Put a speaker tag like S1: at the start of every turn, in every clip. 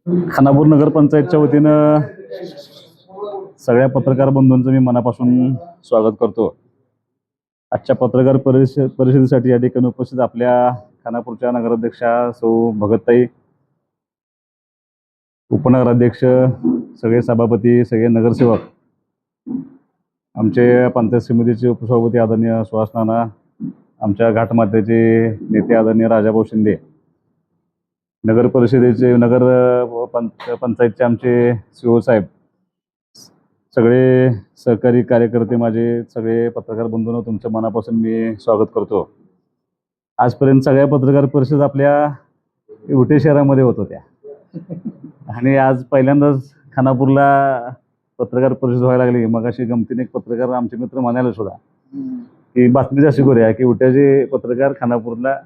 S1: खानापूर नगरपंचायतच्या वतीनं सगळ्या पत्रकार बंधूंचं मी मनापासून स्वागत करतो। आजच्या पत्रकार परिषदेसाठी या ठिकाणी उपस्थित आपल्या खानापूरच्या नगराध्यक्षा सौ भगतताई, उपनगराध्यक्ष, सगळे सभापती, सगळे नगरसेवक, आमचे पंचायत समितीचे उपसभापती आदरणीय सुहास नाना, आमच्या घाटमातेचे नेते आदरणीय राजाभाऊ शिंदे, नगर परिषदेचे पंचायतचे आमचे सीओ साहेब, सगळे सहकारी कार्यकर्ते, माझे सगळे पत्रकार बंधूंनो, तुमच्या मनापासून मी स्वागत करतो। आजपर्यंत सगळ्या पत्रकार परिषद आपल्या उटे शहरामध्ये होत होत्या आणि आज पहिल्यांदाच खानापूरला पत्रकार परिषद व्हायला लागली। मग अशी गमतीने एक पत्रकार आमचे मित्र म्हणाले सुद्धा की बातमी अशी करूया की उट्याचे पत्रकार खानापूरला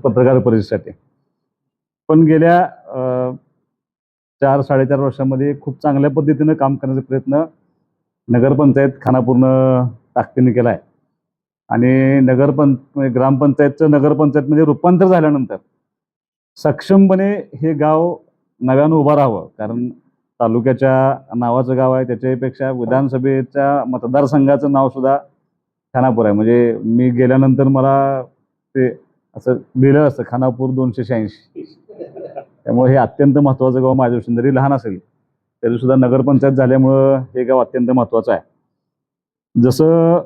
S1: पत्रकार परिषदेसाठी। पण गेल्या 4-4.5 वर्षांमध्ये खूप चांगल्या पद्धतीनं काम करण्याचा प्रयत्न नगरपंचायत खानापूरनं ताकदीने केला आहे आणि ग्रामपंचायतचं नगरपंचायतमध्ये रूपांतर झाल्यानंतर सक्षमपणे हे गाव नव्यानं उभं राहावं, कारण तालुक्याच्या नावाचं गाव आहे, त्याच्यापेक्षा विधानसभेच्या मतदारसंघाचं नाव सुद्धा खानापूर आहे। म्हणजे मी गेल्यानंतर मला ते असं लिहिलं असतं खानापूर 286, त्यामुळे हे अत्यंत महत्त्वाचं गाव माझ्या दृष्टीने, जरी लहान असेल तरी सुद्धा नगरपंचायत झाल्यामुळं हे गाव अत्यंत महत्त्वाचं आहे। जसं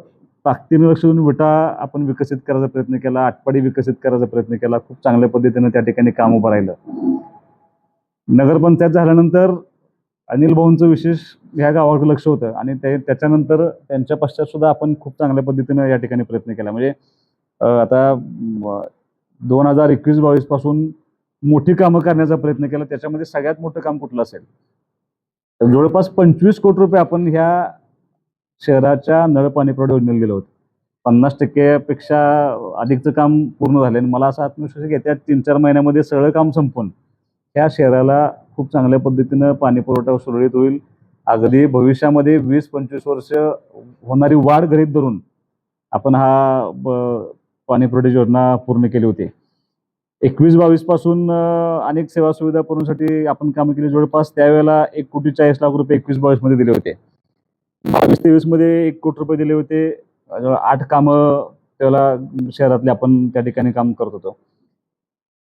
S1: ताकदीने लक्ष देऊन विटा आपण विकसित करायचा प्रयत्न केला, आटपाडी विकसित करायचा प्रयत्न केला, खूप चांगल्या पद्धतीने त्या ठिकाणी काम उभं राहिलं। नगरपंचायत झाल्यानंतर अनिल भाऊंचं विशेष ह्या गावाकडे लक्ष होतं आणि त्याच्यानंतर त्यांच्या पश्चात सुद्धा आपण खूप चांगल्या पद्धतीनं या ठिकाणी प्रयत्न केला। म्हणजे आता 2021-22 पासून मोठी कामं करण्याचा प्रयत्न केला। त्याच्यामध्ये सगळ्यात मोठं काम कुठलं असेल तर जवळपास 25 कोटी रुपये आपण ह्या शहराच्या नळ पाणी पुरवठा योजनेला दिलं होतं। 50% पेक्षा अधिकचं काम पूर्ण झालं आणि मला असा आत्मविश्वास आहे की त्या 3-4 महिन्यामध्ये सगळं काम संपून ह्या शहराला खूप चांगल्या पद्धतीनं पाणी पुरवठा सुरळीत होईल। अगदी भविष्यामध्ये 20-25 वर्ष होणारी वाढ गृहीत धरून आपण हा पाणी पुरवठा योजना पूर्ण केली होती। 21-22 पासून अनेक सेवा सुविधा पुरवण्यासाठी आपण कामं केली। जवळपास त्यावेळेला 1,40,00,000 रुपये 21-22 मध्ये दिले होते। 22-23 मध्ये 1 कोटी रुपये दिले होते। 8 कामं त्याला शहरातले आपण त्या ठिकाणी काम करत होतो।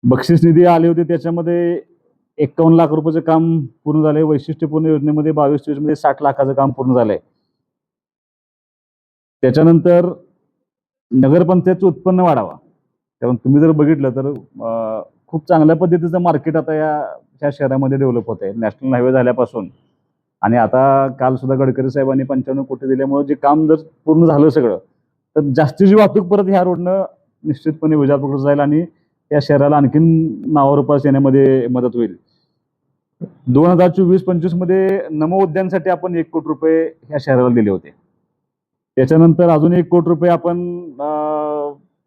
S1: बक्षीस निधी आले होते, त्याच्यामध्ये 51 लाख रुपयाचं काम पूर्ण झालंय। वैशिष्ट्यपूर्ण योजनेमध्ये 22-23 मध्ये 60 लाखाचं काम पूर्ण झालंय। त्याच्यानंतर नगरपंचायतचं उत्पन्न वाढावा, कारण तुम्ही जर बघितलं तर खूप चांगल्या पद्धतीचं मार्केट आता या शहरामध्ये डेव्हलप होत आहे, नॅशनल हायवे झाल्यापासून। आणि आता काल सुद्धा गडकरी साहेबांनी 95 कोटी दिल्यामुळे जे काम जर पूर्ण झालं सगळं, तर जास्तीची वाहतूक परत ह्या रोडनं निश्चितपणे विजापूरकडे जाईल आणि या शहराला आणखीन नावारूपास येण्यामध्ये मदत होईल। 2024-25 मध्ये नमो उद्यानसाठी आपण 1 कोटी रुपये ह्या शहराला दिले होते। त्याच्यानंतर अजून 1 कोटी रुपये आपण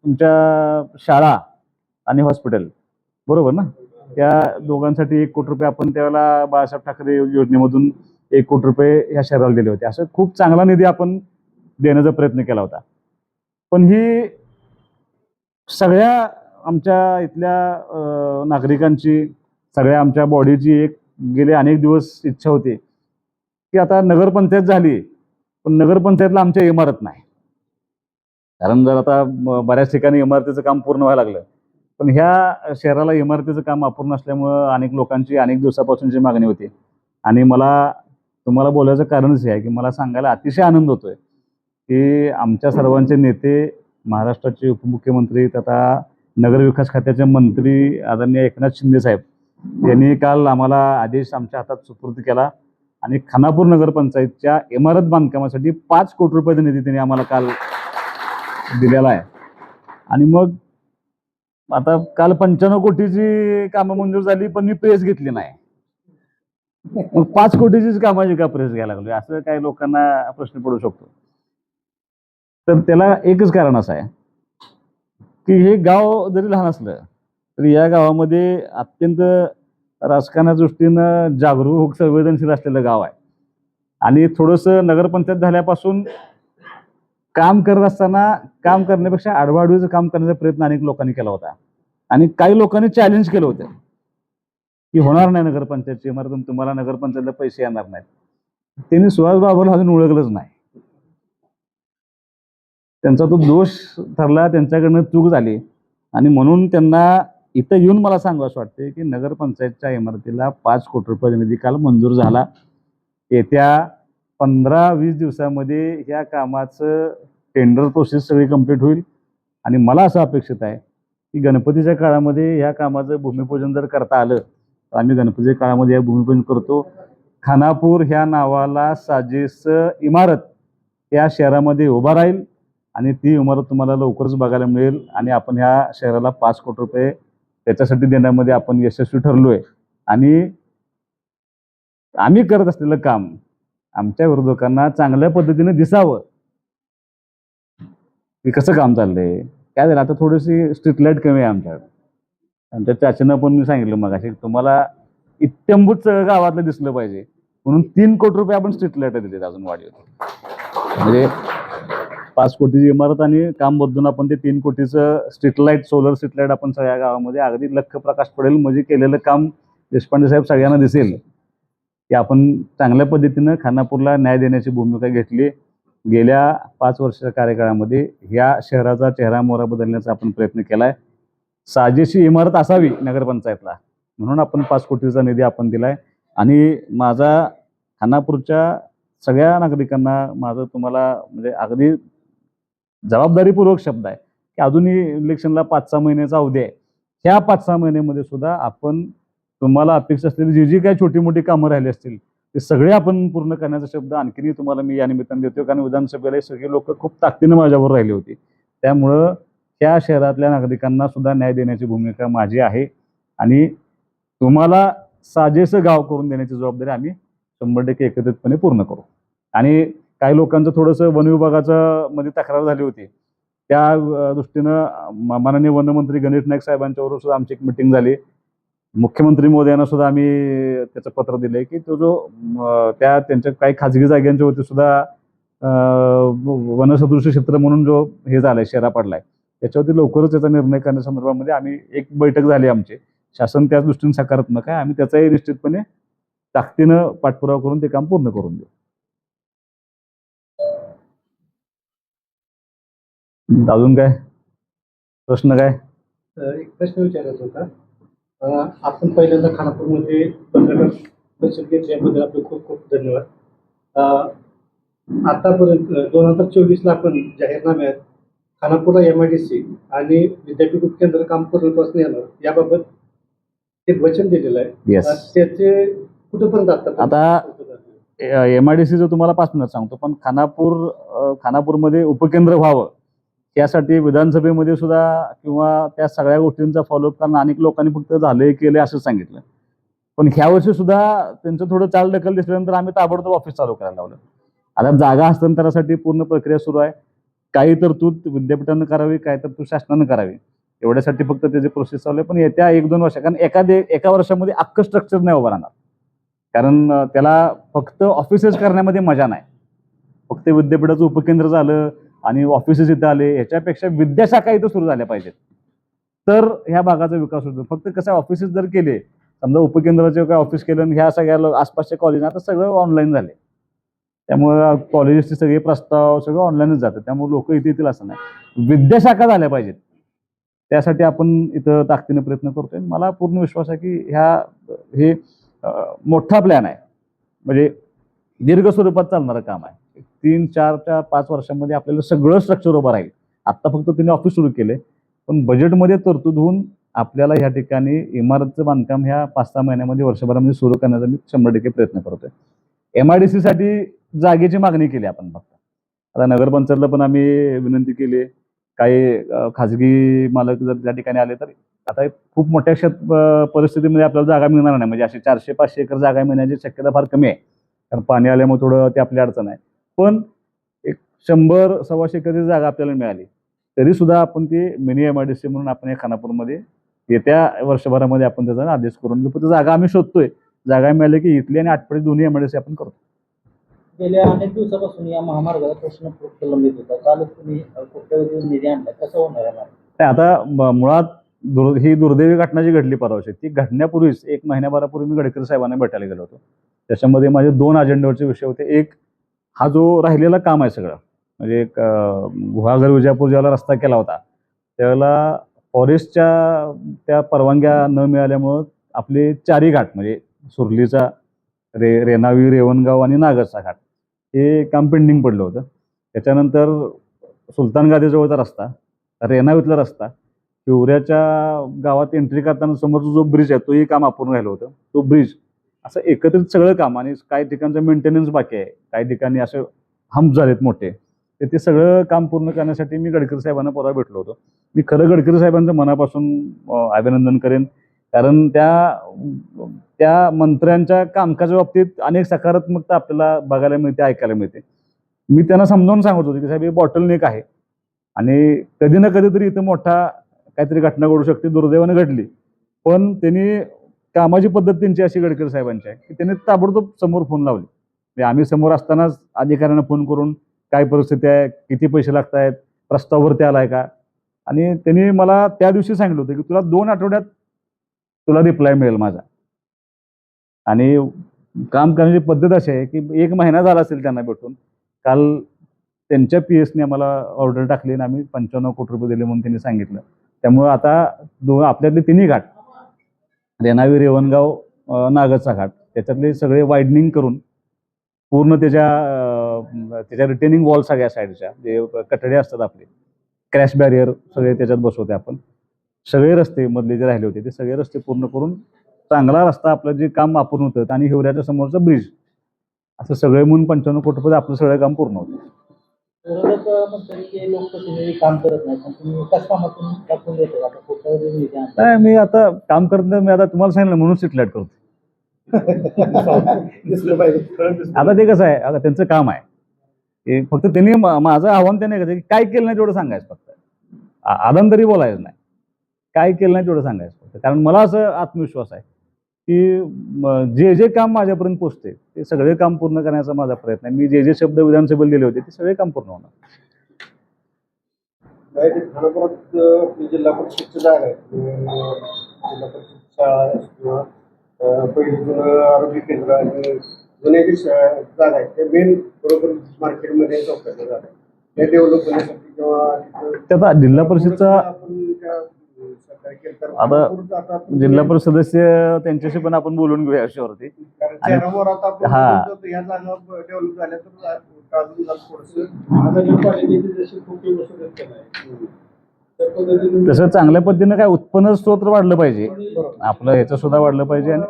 S1: तुमच्या शाळा आणि हॉस्पिटल, बरोबर ना, त्या दोघांसाठी 1 कोटी रुपये आपण त्यावेळेला बाळासाहेब ठाकरे योजनेमधून 1 कोटी रुपये ह्या शहराला दिले होते। असं खूप चांगला निधी आपण देण्याचा प्रयत्न केला होता। पण ही सगळ्या आमच्या इथल्या नागरिकांची, सगळ्या आमच्या बॉडीची एक गेले अनेक दिवस इच्छा होती की आता नगरपंचायत झाली, पण नगरपंचायतला आमच्या इमारत नाही। कारण जर आता बऱ्याच ठिकाणी इमारतीचं काम पूर्ण व्हायला लागलं, पण ह्या शहराला इमारतीचं काम अपूर्ण असल्यामुळं अनेक लोकांची अनेक दिवसापासूनची मागणी होती। आणि मला तुम्हाला बोलायचं कारणच हे आहे की मला सांगायला अतिशय आनंद होतोय की आमच्या सर्वांचे नेते, महाराष्ट्राचे उपमुख्यमंत्री तथा नगरविकास खात्याचे मंत्री आदरणीय एकनाथ शिंदे साहेब यांनी काल आम्हाला आदेश आमच्या हातात सुपूर्द केला आणि खानापूर नगरपंचायतच्या इमारत बांधकामासाठी 5 कोटी रुपयाचा निधी त्यांनी आम्हाला काल दिलेला आहे। आणि मग आता काल 95 कोटीची कामं मंजूर झाली, पण मी प्रेस घेतली नाही। मग 5 कोटीचीच कामाची का प्रेस घ्यायला लागलोय, असं काही लोकांना प्रश्न पडू शकतो। तर त्याला एकच कारण असं आहे की हे गाव जरी लहान असलं तरी या गावामध्ये अत्यंत राजकारणाच्या दृष्टीनं जागरूक, संवेदनशील असलेलं गाव आहे। आणि थोडंसं नगरपंचायत झाल्यापासून काम करत असताना काम करण्यापेक्षा आडवाडवीचं काम करण्याचा प्रयत्न अनेक लोकांनी केला होता आणि काही लोकांनी चॅलेंज केलं होतं की होणार नाही नगरपंचायतची इमारत आणि तुम्हाला नगरपंचायतला पैसे येणार नाहीत. त्यांनी सुहास बाबूला अजून ओळखलंच नाही. त्यांचा तो दोष ठरला, त्यांच्याकडनं चूक झाली आणि म्हणून त्यांना इथं येऊन मला सांगावं वाटते की नगरपंचायतच्या इमारतीला 5 कोटी रुपये निधी काल मंजूर झाला. येत्या 15-20 दिवसामध्ये ह्या कामाचं टेंडर प्रोसेस सगळी कंप्लीट होईल आणि मला असं अपेक्षित आहे की गणपतीच्या काळामध्ये ह्या कामाचं भूमिपूजन जर करता आलं तर आम्ही गणपतीच्या काळामध्ये हे भूमिपूजन करतो. खानापूर ह्या नावाला साजेसं इमारत या शहरामध्ये उभा राहील आणि ती इमारत तुम्हाला लवकरच बघायला मिळेल आणि आपण ह्या शहराला 5 कोटी रुपये त्याच्यासाठी देण्यामध्ये आपण यशस्वी ठरलोय. आणि आम्ही करत असलेलं काम आमच्या विरोधकांना चांगल्या पद्धतीने दिसावं की कसं काम चाललंय. काय झालं आता थोडीशी स्ट्रीट लाईट कमी आहे आमच्याकडे. आमच्या चाचीनं पण मी सांगितलं मग असे तुम्हाला इत्यंभूत सगळं गावातलं दिसलं पाहिजे म्हणून 3 कोटी रुपये आपण स्ट्रीट लाईट दिलेत अजून वाढीव. म्हणजे 5 कोटीची इमारत आणि काम बदलून आपण ते 3 कोटीचं street light, solar street light आपण सगळ्या गावामध्ये अगदी लख प्रकाश पडेल म्हणजे केलेलं काम देशपांडे साहेब सगळ्यांना दिसेल की आपण चांगल्या पद्धतीनं खानापूरला न्याय देण्याची भूमिका घेतली. गेल्या 5 वर्षाच्या कार्यकाळामध्ये या शहराचा चेहरामोहरा बदलण्याचा आपण प्रयत्न केलाय. साजेशी इमारत असावी नगरपंचायतला म्हणून आपण 5 कोटीचा निधी आपण दिलाय. आणि माझा खानापूरच्या सगळ्या नागरिकांना माझं तुम्हाला म्हणजे अगदी जबाबदारीपूर्वक शब्द आहे की अजूनही इलेक्शनला 5-6 महिन्याचा अवधी आहे. ह्या 5-6 महिन्यामध्ये सुद्धा आपण तुम्हाला अपेक्षा असलेली जी जी काही छोटी मोठी कामं राहिली असतील ते सगळे आपण पूर्ण करण्याचा शब्द आणखीनही तुम्हाला मी या निमित्ताने देतो. कारण विधानसभेला सगळे लोक खूप ताकदीनं माझ्यावर राहिली होती. त्यामुळं त्या शहरातल्या नागरिकांना सुद्धा न्याय देण्याची भूमिका माझी आहे आणि तुम्हाला साजेसं गाव करून देण्याची जबाबदारी आम्ही 100% एकत्रितपणे पूर्ण करू. आणि काही लोकांचं थोडंसं वन विभागाचं मध्ये तक्रार झाली होती त्या दृष्टीनं माननीय वनमंत्री गणेश नाईक साहेबांच्यावर सुद्धा आमची एक मिटिंग झाली. मुख्यमंत्री महोदयांना सुद्धा आम्ही त्याचं पत्र दिलंय की तो जो त्यांच्या काही खाजगी जागांच्या वरती सुद्धा वनसदृश क्षेत्र म्हणून जो हे झालाय शेरा पडलाय त्याच्यावरती लवकरच त्याचा निर्णय करण्यासंदर्भामध्ये आम्ही एक बैठक झाली आमची. शासन त्या दृष्टीने सकारात्मक आहे. आम्ही त्याचाही निश्चितपणे ताकदीनं पाठपुरावा करून ते काम पूर्ण करून देऊ. अजून काय प्रश्न काय?
S2: एक प्रश्न विचारायचा होता. आपण पहिल्यांदा खानापूरमध्ये पत्रकार परिषद घेतल्याबद्दल आपले खूप खूप धन्यवाद. आतापर्यंत 2024ला आपण जाहीरनाम्यात खानापूरला MIDC आणि विद्यापीठ उपकेंद्र काम पूर्णत्वास येणार याबाबत एक वचन दिलेलं आहे. त्याचे कुठेपर्यंत
S1: आता MIDCचं तुम्हाला 5 मिनिट सांगतो पण खानापूरमध्ये उपकेंद्र व्हावं त्यासाठी विधानसभेमध्ये सुद्धा किंवा त्या सगळ्या गोष्टींचा फॉलोअप करणं अनेक लोकांनी फक्त झालंय केलंय असंच सांगितलं. पण ह्या वर्षी सुद्धा त्यांचं थोडं चालढकल दिसल्यानंतर आम्ही ताबडतोब ऑफिस चालू करायला लावलं. आता जागा हस्तांतरासाठी पूर्ण प्रक्रिया सुरू आहे. काही तरतूद विद्यापीठानं करावी, काही तरतूद शासनानं करावी एवढ्यासाठी फक्त त्याची प्रोसेस चालू आहे. पण येत्या 1-2 वर्षात कारण एका वर्षामध्ये अख्खं स्ट्रक्चर नाही उभं राहणार. कारण त्याला फक्त ऑफिसेस करण्यामध्ये मजा नाही. फक्त विद्यापीठाचं उपकेंद्र झालं आणि ऑफिसेस इथं आले ह्याच्यापेक्षा विद्याशाखा इथं सुरू झाल्या पाहिजेत तर ह्या भागाचा विकास होतो. फक्त कसं ऑफिसेस जर केले समजा उपकेंद्राचे काय ऑफिस केलं आणि ह्या सगळ्या आसपासच्या कॉलेज आता सगळं ऑनलाईन झाले त्यामुळे कॉलेजेसचे सगळे प्रस्ताव सगळं ऑनलाईनच जातं. त्यामुळे लोक इथे येतील असं नाही. विद्याशाखा झाल्या पाहिजेत त्यासाठी आपण इथं ताकदीने प्रयत्न करतोय. मला पूर्ण विश्वास आहे की हे मोठा प्लॅन आहे म्हणजे दीर्घ स्वरूपात चालणारं काम आहे. 3-4-5 वर्षांमध्ये आपल्याला सगळं स्ट्रक्चर उभं राहील. आत्ता फक्त त्यांनी ऑफिस सुरू केले पण बजेटमध्ये तरतूद होऊन आपल्याला ह्या ठिकाणी इमारतचं बांधकाम ह्या 5-6 महिन्यामध्ये वर्षभरामध्ये सुरू करण्याचा मी 100% प्रयत्न करतोय. MIDC साठी जागेची मागणी केली आपण फक्त. आता नगरपंचायतला पण आम्ही विनंती केली. काही खाजगी मालक जर त्या ठिकाणी आले तर आता खूप मोठ्या परिस्थितीमध्ये आपल्याला जागा मिळणार नाही. म्हणजे अशी 400-500 एकर जागा मिळण्याची शक्यता फार कमी आहे कारण पाणी आल्यामुळे थोडं ते आपली अडचण आहे. पण एक 100-125 एकरची जागा आपल्याला मिळाली तरी सुद्धा आपण ती मिनी MIDC म्हणून आपण या खानापूरमध्ये येत्या वर्षभरामध्ये आपण त्याचा आदेश करून घेऊ. जागा आम्ही शोधतोय. जागा मिळाली की इथली आणि आटपाडी दोन्ही MIDC आपण करतो.
S3: गेल्या अनेक दिवसापासून या महामार्गाचा प्रश्न प्रलंबित होता. कालच तुम्ही कोट्यवधी निधी आणला कसं होणार आहे?
S1: आता मुळात ही दुर्दैवी घटना जी घडली परवाची, ती घडण्यापूर्वीच 1 महिन्याभरापूर्वी मी गडकरी साहेबांना भेटायला गेलो होतो. त्याच्यामध्ये माझे 2 अजेंड्यावरचे विषय होते. एक, हा जो राहिलेला काम आहे सगळं, म्हणजे एक गुहागर विजापूर ज्यावेळेला रस्ता केला होता, त्यावेळेला फॉरेस्टच्या त्या परवानग्या न मिळाल्यामुळं आपले 4ही घाट म्हणजे सुरलीचा, रेणावी, रेवणगाव आणि नागदचा घाट हे काम पेंडिंग पडलं होतं. त्याच्यानंतर सुलतान गादेजवळचा रस्ता, रेणावीतला रस्ता, हिवऱ्याच्या गावात एंट्री करताना समोरचा जो ब्रिज आहे तोही काम अपूर्ण राहिलं होतं. तो ब्रिज असं एकत्रित सगळं काम, आणि काही ठिकाणचं मेंटेनन्स बाकी आहे, काही ठिकाणी असे हंप झालेत मोठे, तर ते सगळं काम पूर्ण करण्यासाठी मी गडकरी साहेबांना परवा भेटलो होतो. मी खरं गडकरी साहेबांचं मनापासून अभिनंदन करेन, कारण त्या मंत्र्यांच्या कामकाजा बाबतीत अनेक सकारात्मकता आपल्याला बघायला मिळते, ऐकायला मिळते. मी त्यांना समजावून सांगत होतो की साहेब, हे बॉटलनेक आहे आणि कधी ना कधीतरी इथं मोठा काहीतरी घटना घडू शकते, दुर्दैवाने घडली, पण त्यांनी कामाची पद्धत त्यांची अशी गडकरी साहेबांची आहे की त्यांनी ताबडतोब समोर फोन लावले. म्हणजे आम्ही समोर असतानाच अधिकाऱ्यांना फोन करून काय परिस्थिती आहे, किती पैसे लागत आहेत, प्रस्तावावरती आलाय का, आणि त्यांनी मला त्या दिवशी सांगितलं होतं की तुला 2 आठवड्यात तुला रिप्लाय मिळेल माझा. आणि काम करण्याची पद्धत अशी आहे की 1 महिना झाला असेल त्यांना भेटून. काल त्यांच्या पीएसने आम्हाला ऑर्डर टाकली आणि आम्ही 95 कोटी रुपये दिले म्हणून त्यांनी सांगितलं. त्यामुळं आता आपल्यातले 3ही घाट, रेणावी, रेवणगाव, नागदचा घाट, त्याच्यातले सगळे वायडनिंग करून पूर्ण त्याच्या रिटेनिंग वॉल सगळ्या साईडच्या जे कठडे असतात आपले, क्रॅश बॅरियर सगळे त्याच्यात बसवते आपण. सगळे रस्ते मधले जे राहिले होते ते सगळे रस्ते पूर्ण करून चांगला रस्ता, आपलं जे काम अपूर्ण होतं, आणि हिवऱ्याच्या समोरचं ब्रिज, असं सगळे म्हणून 95 कोटी रुपये आपलं सगळं काम पूर्ण होतं.
S3: विरोधक म्हणतात की लोकप्रतिनिधी काम करत नाही, पण तुम्ही विकास कामातून टाकून देतो. आता कोट्यावधी निधी आणला.
S1: नाही, मी आता काम करत नाही, मी आता तुम्हाला सांगितलं म्हणून सिटलाईट करतो.
S2: दिसलं पाहिजे.
S1: आता ते कसं आहे, आता त्यांचं काम आहे, ते फक्त त्यांनी माझं आव्हान त्यांनी कसं की काय केलं नाही तेवढं सांगायचं, फक्त आदंतरी बोलायचं नाही, काय केलं नाही तेवढं सांगायचं फक्त. कारण मला असं आत्मविश्वास आहे की जे काम माझ्यापर्यंत पोहोचते ते सगळे काम पूर्ण करण्याचा माझा प्रयत्न आहे. मी जे शब्द विधानसभेला दिले होते ते सगळे काम पूर्ण होणार.
S2: खानापुरात जिल्हा परिषदची जागा आहे, जिल्हा परिषद शाळा किंवा पहिली जुनं आरोग्य केंद्र आणि जुन्या जी जागा आहे ते मेन बरोबर मार्केटमध्ये चौकाच्या जागा आहे. हे डेव्हलप होण्यासाठी किंवा
S1: आता जिल्हा परिषदचा आता जिल्हा परिषद सदस्य त्यांच्याशी पण आपण बोलून घेऊया याच्यावरती.
S2: या जागा डेव्हलप झाल्या तर
S1: तसं चांगल्या पद्धतीनं काय उत्पन्न स्त्रोत वाढलं पाहिजे, आपलं ह्याचं सुद्धा वाढलं पाहिजे. आणि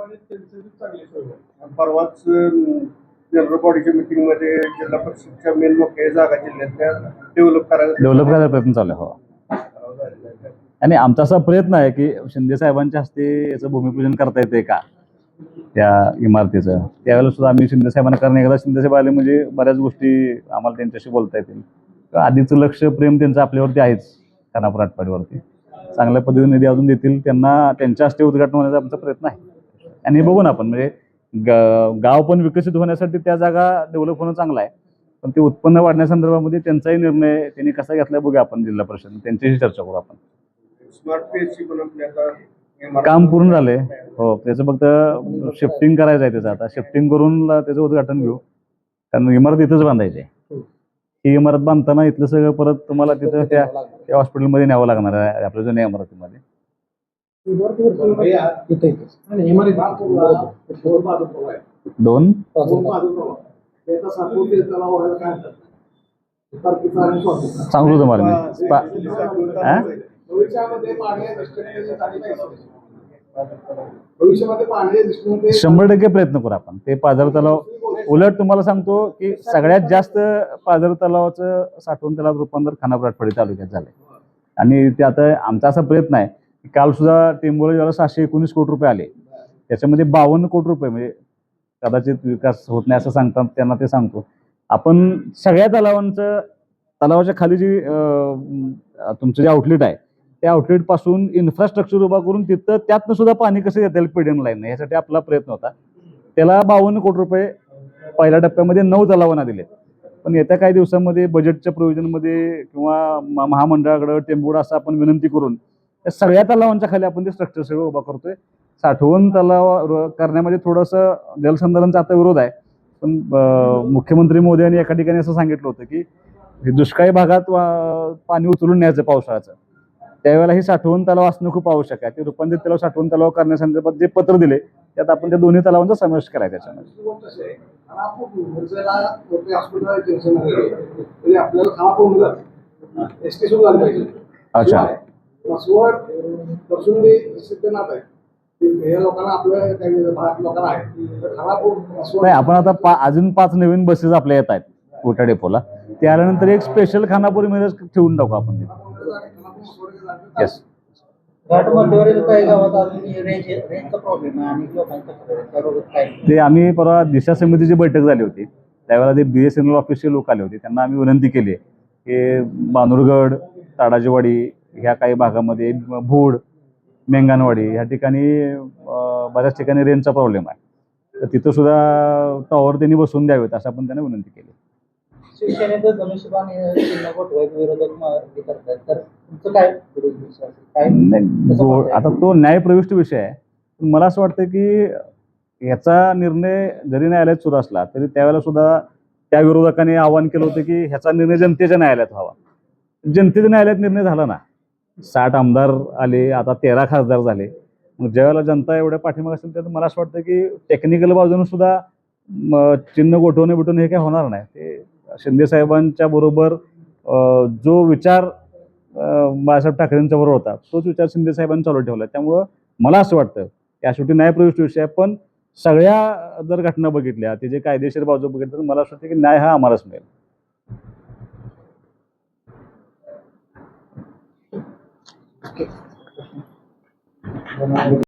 S2: परवाच जनरल बॉडीच्या मीटिंग मध्ये जिल्हा परिषदच्या मेन मोठ्या जागा जिल्ह्यातल्या डेव्हलप करायला
S1: प्रयत्न चालू आहे. हो, आणि आमचा असा प्रयत्न आहे की शिंदे साहेबांच्या हस्ते याचं भूमिपूजन करता येते का त्या इमारतीचं. त्यावेळेला सुद्धा आम्ही शिंदे साहेबांना, कारण एकदा शिंदे साहेब आले म्हणजे बऱ्याच गोष्टी आम्हाला त्यांच्याशी बोलता येतील. आधीचं लक्ष, प्रेम त्यांचं आपल्यावरती आहेच, खानापूर आटपाडीवरती. चांगल्या पद्धतीने निधी अजून देतील त्यांना, त्यांच्या हस्ते उद्घाटन होण्याचा आमचा प्रयत्न आहे. आणि हे बघून आपण म्हणजे गाव पण विकसित होण्यासाठी त्या जागा डेव्हलप होणं चांगलं आहे, पण ते उत्पन्न वाढण्यासंदर्भामध्ये त्यांचाही निर्णय त्यांनी कसा घेतला बघूया आपण. जिल्हा परिषद त्यांच्याशी चर्चा करू आपण.
S2: स्मार्ट पीएचसी पण
S1: काम पूर्ण झालंय. हो, त्याचं फक्त शिफ्टिंग करायचं आहे. त्याचं आता शिफ्टिंग करून त्याचं उद्घाटन घेऊ, कारण इमारत इथंच बांधायची आहे. ही इमारत बांधताना इथलं सगळं परत तुम्हाला तिथं त्या हॉस्पिटलमध्ये न्यावं लागणार आहे, आपल्या जुन्या इमारतीमध्ये. दोन सांगतो तुम्हाला मी.
S2: भविष्यामध्ये
S1: 100% प्रयत्न करू आपण. ते पाझर तलाव, उलट तुम्हाला सांगतो की सगळ्यात जास्त पाझर तलावाचं साठवण तलाव रूपांतर खानापूर आटपाडी तालुक्यात झालंय. आणि ते आता आमचा असा प्रयत्न आहे की काल सुद्धा टेंबोला ज्याला 719 कोटी रुपये आले, त्याच्यामध्ये 52 कोटी रुपये, म्हणजे कदाचित विकास होत नाही असं सांगतात त्यांना, ते सांगतो आपण सगळ्या तलावाच्या खाली जी तुमचं जे आउटलेट आहे त्या आउटलेट पासून इन्फ्रास्ट्रक्चर उभा करून तिथं त्यातनं सुद्धा पाणी कसं येता येईल पीडीएम लाईन, यासाठी आपला प्रयत्न होता. त्याला 52 कोटी रुपये पहिल्या टप्प्यामध्ये 9 तलावांना दिले. पण येत्या काही दिवसांमध्ये बजेटच्या प्रोव्हिजनमध्ये किंवा महामंडळाकडे टेंबूड असं आपण विनंती करून त्या सगळ्या तलावांच्या खाली आपण ते स्ट्रक्चर सगळं उभा करतोय. साठवण तलाव करण्यामध्ये थोडंसं जलसंधारणचा आता विरोध आहे, पण मुख्यमंत्री मोदयांनी एका ठिकाणी असं सांगितलं होतं की हे दुष्काळी भागात पाणी उचलून न्यायचं पावसाळ्याचं, त्यावेळेला ही साठवण तलाव असणं खूप आवश्यक आहे. ते रूपांतरित तलाव साठवण तलाव करण्यासंदर्भात जे पत्र दिले त्यात आपण त्या दोन्ही तलावांचा समावेश केलाय त्याच्यामध्ये. अच्छा. नाही, आपण आता अजून 5 नवीन बसेस आपल्या येत आहेत कोटा डेपोला. ते आल्यानंतर एक स्पेशल खानापूर मिरज ठेवून टाकू आपण. येस.
S3: घाट मध्यवरील काही गावात अजून रेंजचा प्रॉब्लेम आहे आणि लोकांचा त्याबाबत काय?
S1: ते आम्ही परवा दिशा समितीची बैठक झाली होती, त्यावेळेला ते BSNL ऑफिसचे लोक आले होते. त्यांना आम्ही विनंती केली की बानुरगड, ताडाजीवाडी ह्या काही भागामध्ये, भूड, मेंगानवाडी ह्या ठिकाणी बऱ्याच ठिकाणी रेंजचा प्रॉब्लेम आहे, तर तिथं सुद्धा टॉवर त्यांनी बसवून द्यावेत असं आपण त्यांना विनंती केली.
S3: शिवसेनेचं धनुष्यबाण चिन्ह गोठवायचं विरोधक करतात, तर तुमचं काय
S1: नाही, आता तो न्यायप्रविष्ट विषय आहे. मला असं वाटतं की ह्याचा निर्णय जरी न्यायालयात सुरू असला तरी त्यावेळेला सुद्धा त्या विरोधकांनी आवाहन केलं होतं की ह्याचा निर्णय जनतेच्या न्यायालयात व्हावा. जनतेच्या न्यायालयात निर्णय झाला ना. 60 आमदार आले, आता 13 खासदार झाले. मग ज्यावेळेला जनता एवढ्या पाठीमागे असेल तर मला असं वाटतं की टेक्निकल बाजूने सुद्धा चिन्ह गोठवणे बिठवणं हे काय होणार नाही. ते शिंदे साहेबांच्या बरोबर जो विचार बाळासाहेब ठाकरेंच्या बरोबर होता तोच विचार शिंदे साहेबांनी चालू ठेवला. त्यामुळं मला असं वाटतं की शेवटी न्यायप्रविष्ट विषय आहे, पण सगळ्या जर घटना बघितल्या, ते जे कायदेशीर बाजू बघितलं, तर मला असं वाटतं की न्याय हा आम्हालाच मिळेल.